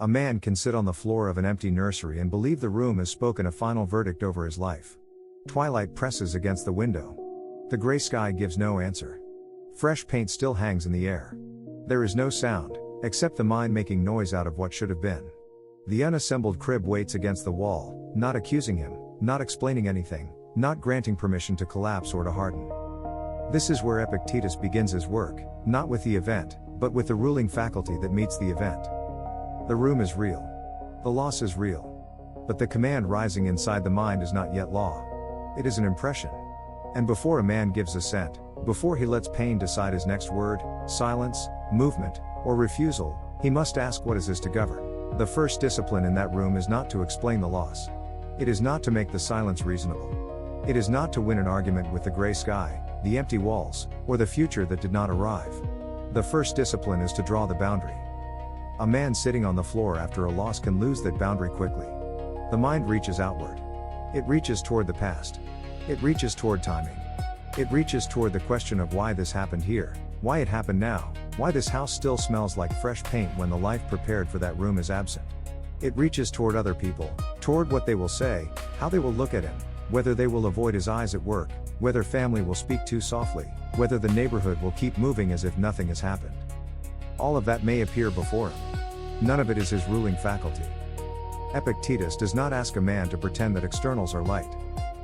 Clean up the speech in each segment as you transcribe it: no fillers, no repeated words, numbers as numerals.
A man can sit on the floor of an empty nursery and believe the room has spoken a final verdict over his life. Twilight presses against the window. The gray sky gives no answer. Fresh paint still hangs in the air. There is no sound, except the mind making noise out of what should have been. The unassembled crib waits against the wall, not accusing him, not explaining anything, not granting permission to collapse or to harden. This is where Epictetus begins his work, not with the event, but with the ruling faculty that meets the event. The room is real. The loss is real. But the command rising inside the mind is not yet law. It is an impression. And before a man gives assent, before he lets pain decide his next word, silence, movement, or refusal, he must ask what is his to govern. The first discipline in that room is not to explain the loss. It is not to make the silence reasonable. It is not to win an argument with the gray sky, the empty walls, or the future that did not arrive. The first discipline is to draw the boundary. A man sitting on the floor after a loss can lose that boundary quickly. The mind reaches outward. It reaches toward the past. It reaches toward timing. It reaches toward the question of why this happened here, why it happened now, why this house still smells like fresh paint when the life prepared for that room is absent. It reaches toward other people, toward what they will say, how they will look at him, whether they will avoid his eyes at work, whether family will speak too softly, whether the neighborhood will keep moving as if nothing has happened. All of that may appear before him. None of it is his ruling faculty. Epictetus does not ask a man to pretend that externals are light.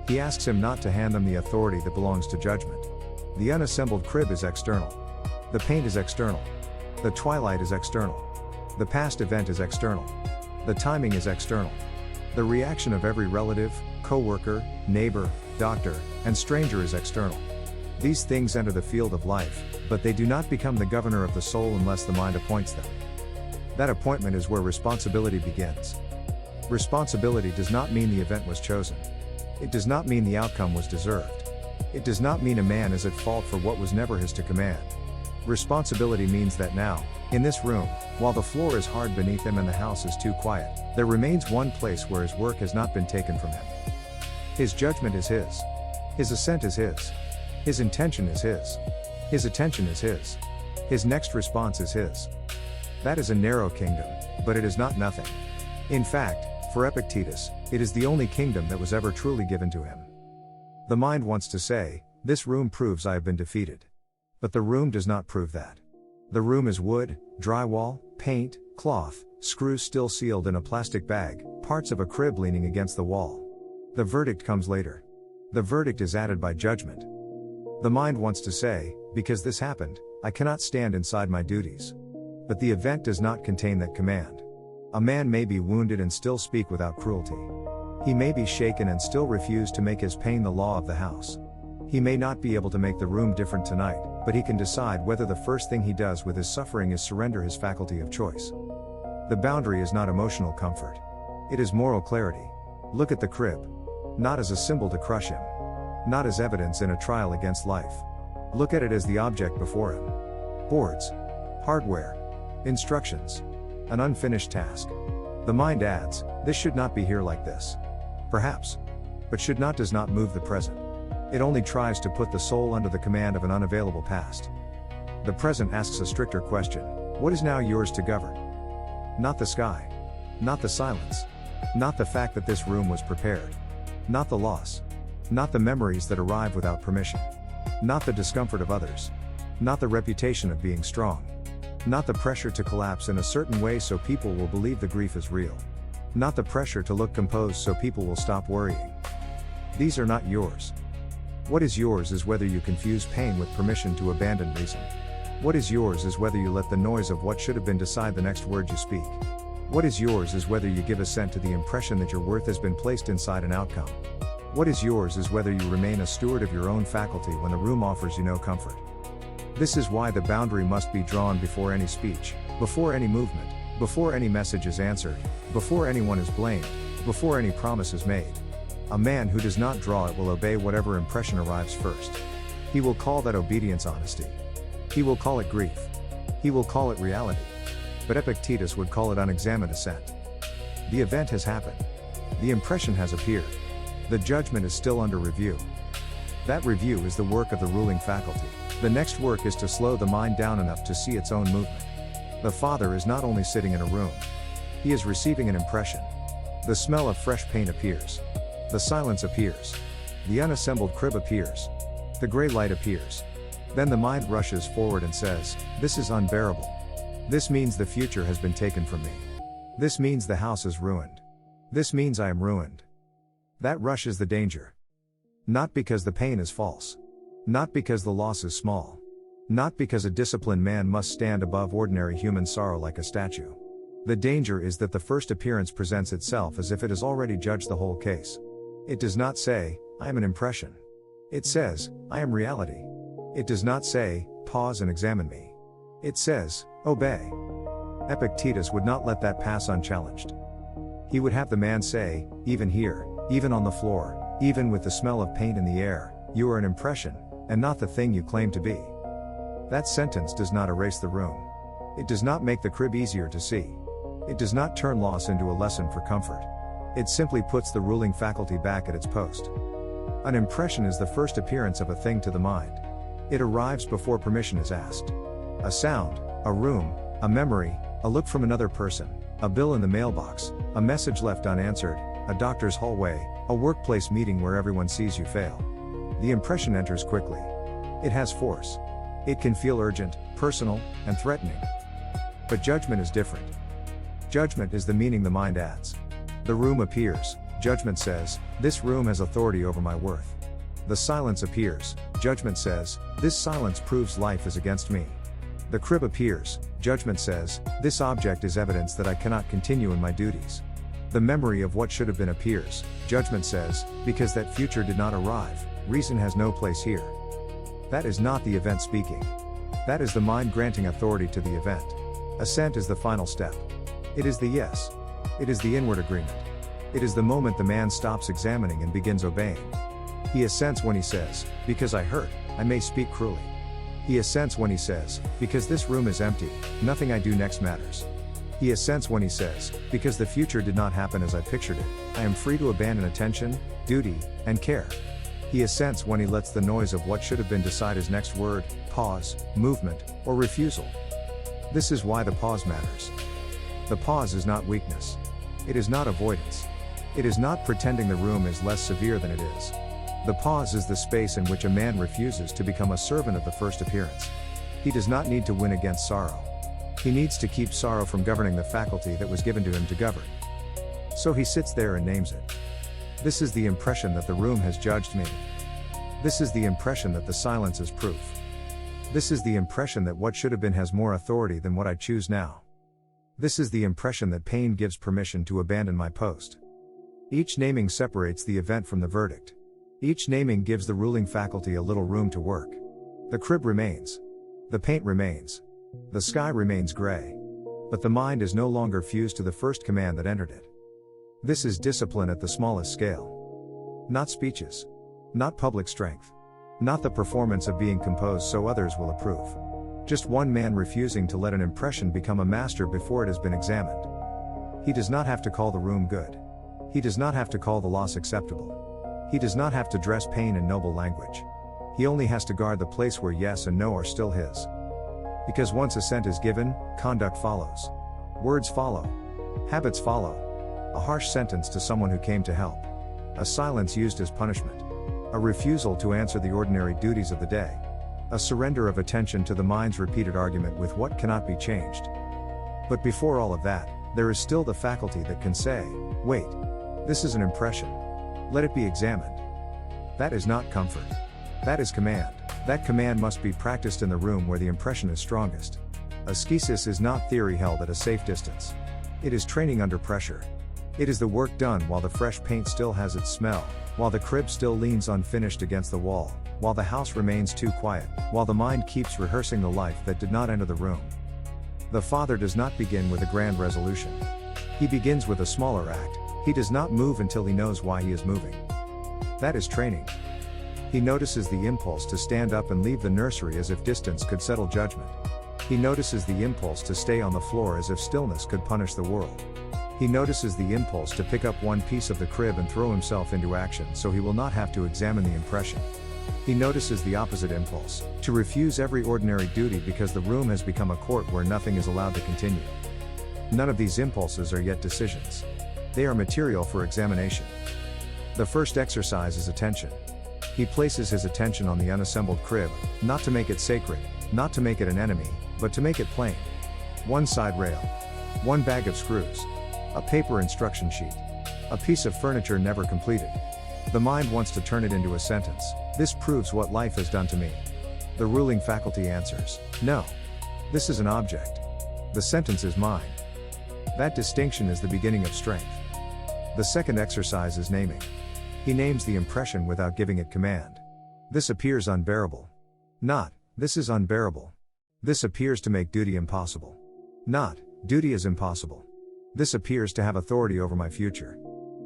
He asks him not to hand them the authority that belongs to judgment. The unassembled crib is external. The paint is external. The twilight is external. The past event is external. The timing is external. The reaction of every relative, co-worker, neighbor, doctor, and stranger is external. These things enter the field of life, but they do not become the governor of the soul unless the mind appoints them. That appointment is where responsibility begins. Responsibility does not mean the event was chosen. It does not mean the outcome was deserved. It does not mean a man is at fault for what was never his to command. Responsibility means that now, in this room, while the floor is hard beneath him and the house is too quiet, there remains one place where his work has not been taken from him. His judgment is his. His assent is his. His intention is his. His attention is his. His next response is his. That is a narrow kingdom, but it is not nothing. In fact, for Epictetus, it is the only kingdom that was ever truly given to him. The mind wants to say, this room proves I have been defeated. But the room does not prove that. The room is wood, drywall, paint, cloth, screws still sealed in a plastic bag, parts of a crib leaning against the wall. The verdict comes later. The verdict is added by judgment. The mind wants to say, because this happened, I cannot stand inside my duties. But the event does not contain that command. A man may be wounded and still speak without cruelty. He may be shaken and still refuse to make his pain the law of the house. He may not be able to make the room different tonight, but he can decide whether the first thing he does with his suffering is surrender his faculty of choice. The boundary is not emotional comfort. It is moral clarity. Look at the crib. Not as a symbol to crush him. Not as evidence in a trial against life. Look at it as the object before him. Boards. Hardware. Instructions. An unfinished task. The mind adds, this should not be here like this. Perhaps. But should not does not move the present. It only tries to put the soul under the command of an unavailable past. The present asks a stricter question. What is now yours to govern? Not the sky. Not the silence. Not the fact that this room was prepared. Not the loss. Not the memories that arrive without permission. Not the discomfort of others. Not the reputation of being strong. Not the pressure to collapse in a certain way so people will believe the grief is real. Not the pressure to look composed so people will stop worrying. These are not yours. What is yours is whether you confuse pain with permission to abandon reason. What is yours is whether you let the noise of what should have been decide the next word you speak. What is yours is whether you give assent to the impression that your worth has been placed inside an outcome. What is yours is whether you remain a steward of your own faculty when the room offers you no comfort. This is why the boundary must be drawn before any speech, before any movement, before any message is answered, before anyone is blamed, before any promise is made. A man who does not draw it will obey whatever impression arrives first. He will call that obedience honesty. He will call it grief. He will call it reality. But Epictetus would call it unexamined assent. The event has happened. The impression has appeared. The judgment is still under review. That review is the work of the ruling faculty. The next work is to slow the mind down enough to see its own movement. The Father is not only sitting in a room. He is receiving an impression. The smell of fresh paint appears. The silence appears. The unassembled crib appears. The gray light appears. Then the mind rushes forward and says, "This is unbearable. This means the future has been taken from me. This means the house is ruined. This means I am ruined." That rush is the danger. Not because the pain is false. Not because the loss is small. Not because a disciplined man must stand above ordinary human sorrow like a statue. The danger is that the first appearance presents itself as if it has already judged the whole case. It does not say, "I am an impression." It says, "I am reality." It does not say, "Pause and examine me." It says, "Obey." Epictetus would not let that pass unchallenged. He would have the man say, "Even here, even on the floor, even with the smell of paint in the air, you are an impression, and not the thing you claim to be." That sentence does not erase the room. It does not make the crib easier to see. It does not turn loss into a lesson for comfort. It simply puts the ruling faculty back at its post. An impression is the first appearance of a thing to the mind. It arrives before permission is asked. A sound, a room, a memory, a look from another person, a bill in the mailbox, a message left unanswered, a doctor's hallway, a workplace meeting where everyone sees you fail. The impression enters quickly. It has force. It can feel urgent, personal, and threatening. But judgment is different. Judgment is the meaning the mind adds. The room appears, judgment says, "This room has authority over my worth." The silence appears, judgment says, "This silence proves life is against me." The crib appears, judgment says, "This object is evidence that I cannot continue in my duties." The memory of what should have been appears, judgment says, "Because that future did not arrive, reason has no place here." That is not the event speaking. That is the mind granting authority to the event. Assent is the final step. It is the yes. It is the inward agreement. It is the moment the man stops examining and begins obeying. He assents when he says, "Because I hurt, I may speak cruelly." He assents when he says, "Because this room is empty, nothing I do next matters." He assents when he says, "Because the future did not happen as I pictured it, I am free to abandon attention, duty, and care." He assents when he lets the noise of what should have been decide his next word, pause, movement, or refusal. This is why the pause matters. The pause is not weakness. It is not avoidance. It is not pretending the room is less severe than it is. The pause is the space in which a man refuses to become a servant of the first appearance. He does not need to win against sorrow. He needs to keep sorrow from governing the faculty that was given to him to govern. So he sits there and names it. This is the impression that the room has judged me. This is the impression that the silence is proof. This is the impression that what should have been has more authority than what I choose now. This is the impression that pain gives permission to abandon my post. Each naming separates the event from the verdict. Each naming gives the ruling faculty a little room to work. The crib remains. The paint remains. The sky remains gray. But the mind is no longer fused to the first command that entered it. This is discipline at the smallest scale. Not speeches. Not public strength. Not the performance of being composed so others will approve. Just one man refusing to let an impression become a master before it has been examined. He does not have to call the room good. He does not have to call the loss acceptable. He does not have to dress pain in noble language. He only has to guard the place where yes and no are still his. Because once assent is given, conduct follows. Words follow. Habits follow. A harsh sentence to someone who came to help. A silence used as punishment. A refusal to answer the ordinary duties of the day. A surrender of attention to the mind's repeated argument with what cannot be changed. But before all of that, there is still the faculty that can say, "Wait. This is an impression. Let it be examined." That is not comfort. That is command. That command must be practiced in the room where the impression is strongest. Ascesis is not theory held at a safe distance. It is training under pressure. It is the work done while the fresh paint still has its smell, while the crib still leans unfinished against the wall, while the house remains too quiet, while the mind keeps rehearsing the life that did not enter the room. The Father does not begin with a grand resolution. He begins with a smaller act. He does not move until he knows why he is moving. That is training. He notices the impulse to stand up and leave the nursery as if distance could settle judgment. He notices the impulse to stay on the floor as if stillness could punish the world. He notices the impulse to pick up one piece of the crib and throw himself into action so he will not have to examine the impression. He notices the opposite impulse, to refuse every ordinary duty because the room has become a court where nothing is allowed to continue. None of these impulses are yet decisions. They are material for examination. The first exercise is attention. He places his attention on the unassembled crib, not to make it sacred, not to make it an enemy, but to make it plain. One side rail. One bag of screws. A paper instruction sheet. A piece of furniture never completed. The mind wants to turn it into a sentence. This proves what life has done to me. The ruling faculty answers, no. This is an object. The sentence is mine. That distinction is the beginning of strength. The second exercise is naming. He names the impression without giving it command. This appears unbearable. Not, this is unbearable. This appears to make duty impossible. Not, duty is impossible. This appears to have authority over my future.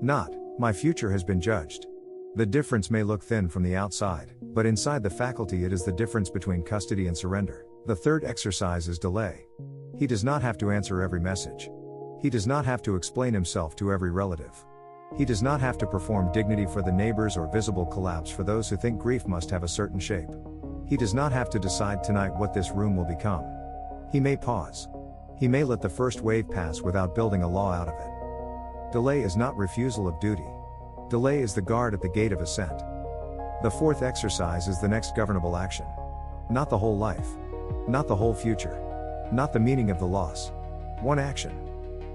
Not, my future has been judged. The difference may look thin from the outside, but inside the faculty it is the difference between custody and surrender. The third exercise is delay. He does not have to answer every message. He does not have to explain himself to every relative. He does not have to perform dignity for the neighbors or visible collapse for those who think grief must have a certain shape. He does not have to decide tonight what this room will become. He may pause. He may let the first wave pass without building a law out of it. Delay is not refusal of duty. Delay is the guard at the gate of assent. The fourth exercise is the next governable action. Not the whole life. Not the whole future. Not the meaning of the loss. One action.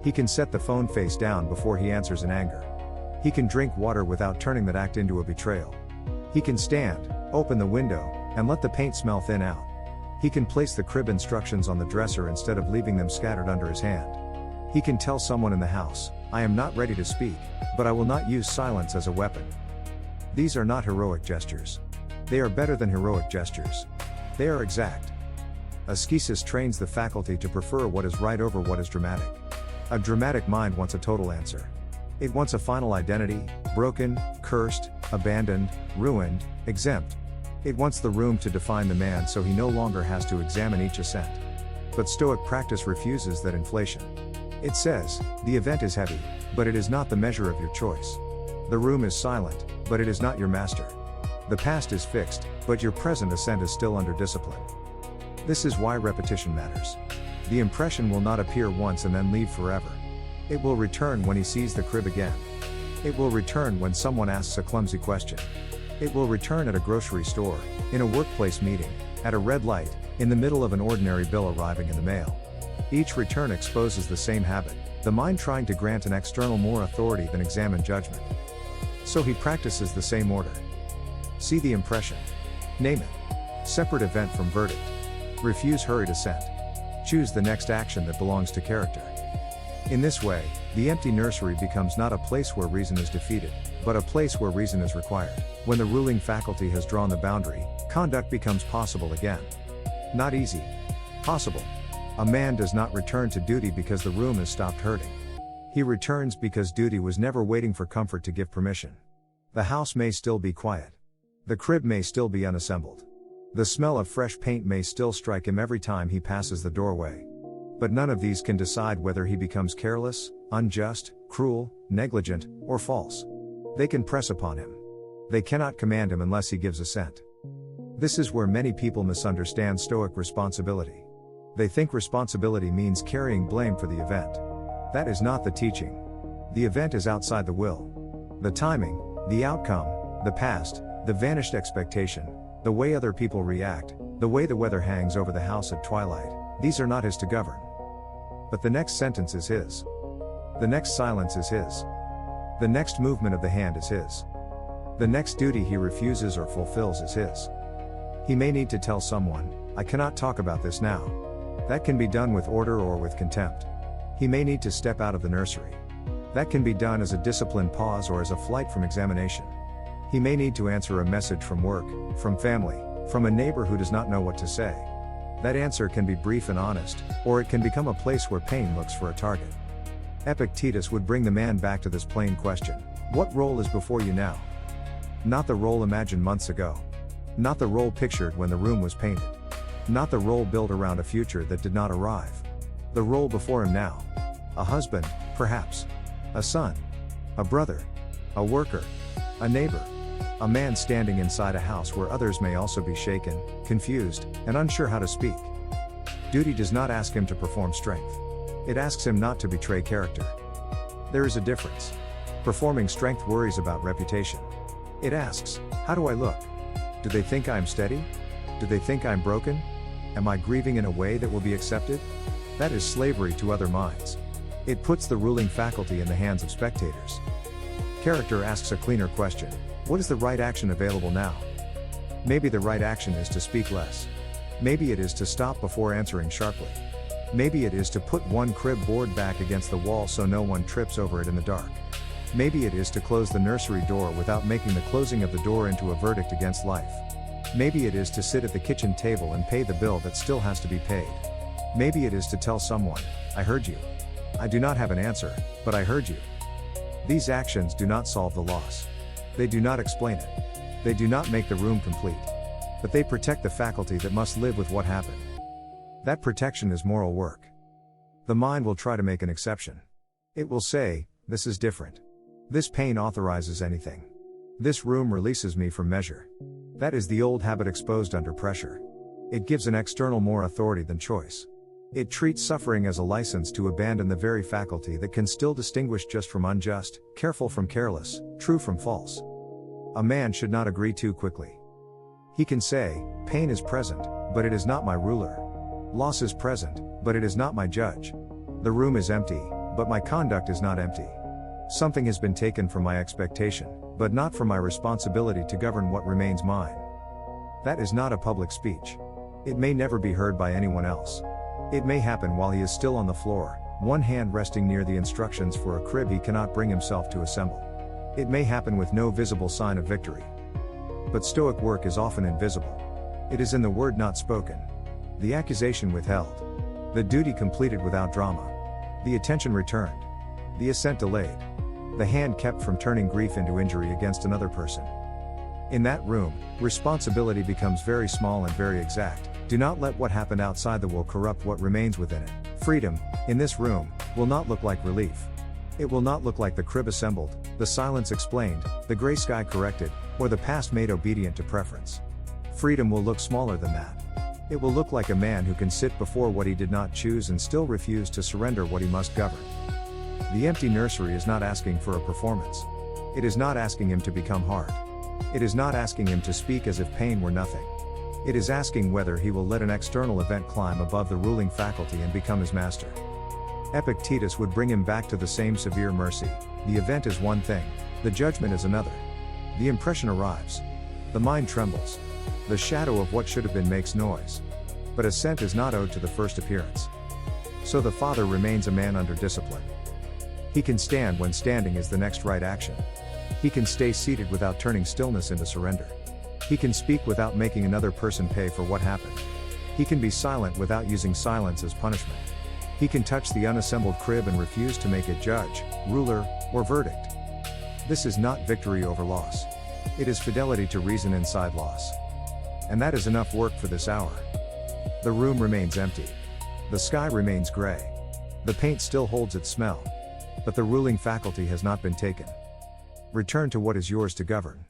He can set the phone face down before he answers in anger. He can drink water without turning that act into a betrayal. He can stand, open the window, and let the paint smell thin out. He can place the crib instructions on the dresser instead of leaving them scattered under his hand. He can tell someone in the house, I am not ready to speak, but I will not use silence as a weapon. These are not heroic gestures. They are better than heroic gestures. They are exact. Ascesis trains the faculty to prefer what is right over what is dramatic. A dramatic mind wants a total answer. It wants a final identity, broken, cursed, abandoned, ruined, exempt. It wants the room to define the man so he no longer has to examine each assent. But Stoic practice refuses that inflation. It says, the event is heavy, but it is not the measure of your choice. The room is silent, but it is not your master. The past is fixed, but your present assent is still under discipline. This is why repetition matters. The impression will not appear once and then leave forever. It will return when he sees the crib again. It will return when someone asks a clumsy question. It will return at a grocery store, in a workplace meeting, at a red light, in the middle of an ordinary bill arriving in the mail. Each return exposes the same habit, the mind trying to grant an external more authority than examine judgment. So he practices the same order. See the impression. Name it. Separate event from verdict. Refuse hurried assent. Choose the next action that belongs to character. In this way, the empty nursery becomes not a place where reason is defeated, but a place where reason is required. When the ruling faculty has drawn the boundary, conduct becomes possible again. Not easy. Possible. A man does not return to duty because the room has stopped hurting. He returns because duty was never waiting for comfort to give permission. The house may still be quiet. The crib may still be unassembled. The smell of fresh paint may still strike him every time he passes the doorway. But none of these can decide whether he becomes careless, unjust, cruel, negligent, or false. They can press upon him. They cannot command him unless he gives assent. This is where many people misunderstand Stoic responsibility. They think responsibility means carrying blame for the event. That is not the teaching. The event is outside the will. The timing, the outcome, the past, the vanished expectation, the way other people react, the way the weather hangs over the house at twilight, these are not his to govern. But the next sentence is his. The next silence is his. The next movement of the hand is his. The next duty he refuses or fulfills is his. He may need to tell someone, I cannot talk about this now. That can be done with order or with contempt. He may need to step out of the nursery. That can be done as a disciplined pause or as a flight from examination. He may need to answer a message from work, from family, from a neighbor who does not know what to say. That answer can be brief and honest, or it can become a place where pain looks for a target. Epictetus would bring the man back to this plain question. What role is before you now? Not the role imagined months ago. Not the role pictured when the room was painted. Not the role built around a future that did not arrive. The role before him now. A husband, perhaps. A son. A brother. A worker. A neighbor. A man standing inside a house where others may also be shaken, confused, and unsure how to speak. Duty does not ask him to perform strength. It asks him not to betray character. There is a difference. Performing strength worries about reputation. It asks, how do I look? Do they think I am steady? Do they think I'm broken? Am I grieving in a way that will be accepted? That is slavery to other minds. It puts the ruling faculty in the hands of spectators. Character asks a cleaner question. What is the right action available now? Maybe the right action is to speak less. Maybe it is to stop before answering sharply. Maybe it is to put one crib board back against the wall so no one trips over it in the dark. Maybe it is to close the nursery door without making the closing of the door into a verdict against life. Maybe it is to sit at the kitchen table and pay the bill that still has to be paid. Maybe it is to tell someone, I heard you. I do not have an answer, but I heard you. These actions do not solve the loss. They do not explain it. They do not make the room complete. But they protect the faculty that must live with what happened. That protection is moral work. The mind will try to make an exception. It will say, this is different. This pain authorizes anything. This room releases me from measure. That is the old habit exposed under pressure. It gives an external more authority than choice. It treats suffering as a license to abandon the very faculty that can still distinguish just from unjust, careful from careless, true from false. A man should not agree too quickly. He can say, pain is present, but it is not my ruler. Loss is present, but it is not my judge. The room is empty, but my conduct is not empty. Something has been taken from my expectation, but not from my responsibility to govern what remains mine. That is not a public speech. It may never be heard by anyone else. It may happen while he is still on the floor, one hand resting near the instructions for a crib he cannot bring himself to assemble. It may happen with no visible sign of victory. But Stoic work is often invisible. It is in the word not spoken. The accusation withheld. The duty completed without drama. The attention returned. The assent delayed. The hand kept from turning grief into injury against another person. In that room, responsibility becomes very small and very exact. Do not let what happened outside the will corrupt what remains within it. Freedom, in this room, will not look like relief. It will not look like the crib assembled, the silence explained, the gray sky corrected, or the past made obedient to preference. Freedom will look smaller than that. It will look like a man who can sit before what he did not choose and still refuse to surrender what he must govern. The empty nursery is not asking for a performance. It is not asking him to become hard. It is not asking him to speak as if pain were nothing. It is asking whether he will let an external event climb above the ruling faculty and become his master. Epictetus would bring him back to the same severe mercy. The event is one thing, the judgment is another. The impression arrives. The mind trembles. The shadow of what should have been makes noise. But assent is not owed to the first appearance. So the father remains a man under discipline. He can stand when standing is the next right action. He can stay seated without turning stillness into surrender. He can speak without making another person pay for what happened. He can be silent without using silence as punishment. He can touch the unassembled crib and refuse to make it judge, ruler, or verdict. This is not victory over loss. It is fidelity to reason inside loss. And that is enough work for this hour. The room remains empty. The sky remains gray. The paint still holds its smell. But the ruling faculty has not been taken. Return to what is yours to govern.